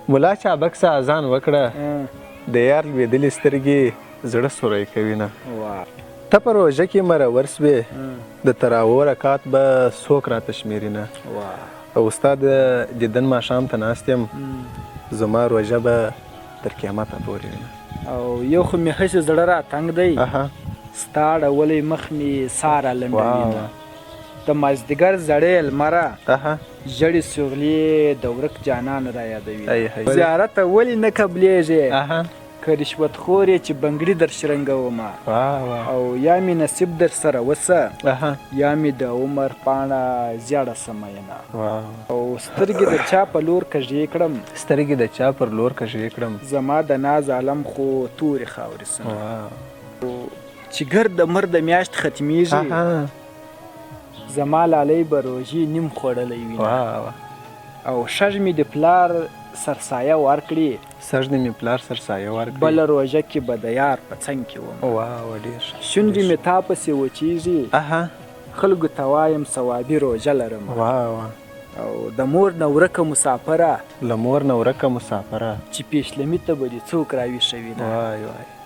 ملا چابک سه اذان وکړه د یار لوېدلې سترګې زړه سوری کوي نه ته په روژه کې مرور سوې د تراوو رکات به څوک راته شمېري نه او ستا د دیدن ماښام ته ناست یم زما روژه به تر قیامته پورې وي او یو خو مې هسې زړه راتنګ دی ستا اړولی مخ مې ساره لنډوي د مازدیګر زړې لمره ژړې سورلې د ورک جانان را یادوي زیارت ته ولې نه قبلېږې که رشوت خور یې چې بنګړي در شرنګومه او یا مې نصیب در سره وسه یا مې د عمر پاڼه زیړه سمینه او سترګې د چا په لور کږې کړم سترګې د چا پر لور کږې کړم زما د ناز عالم خو تورې خاورې سمه چې ګرد د مر د میاشت ختمیږي زما لالی به روژې نیم خوړلی وي او شږ مې د پلار سرسایه ورکړي بله روژه کې به د یار په څنګ کې وم شونډې مې تا پسې وچیږي خلکو ته وایم ثوابي روژه لرم او د مور نه ورکه مسافره له مور نه ورکه مسافره چې پیشلمي ته به دې څوک راویښوي نه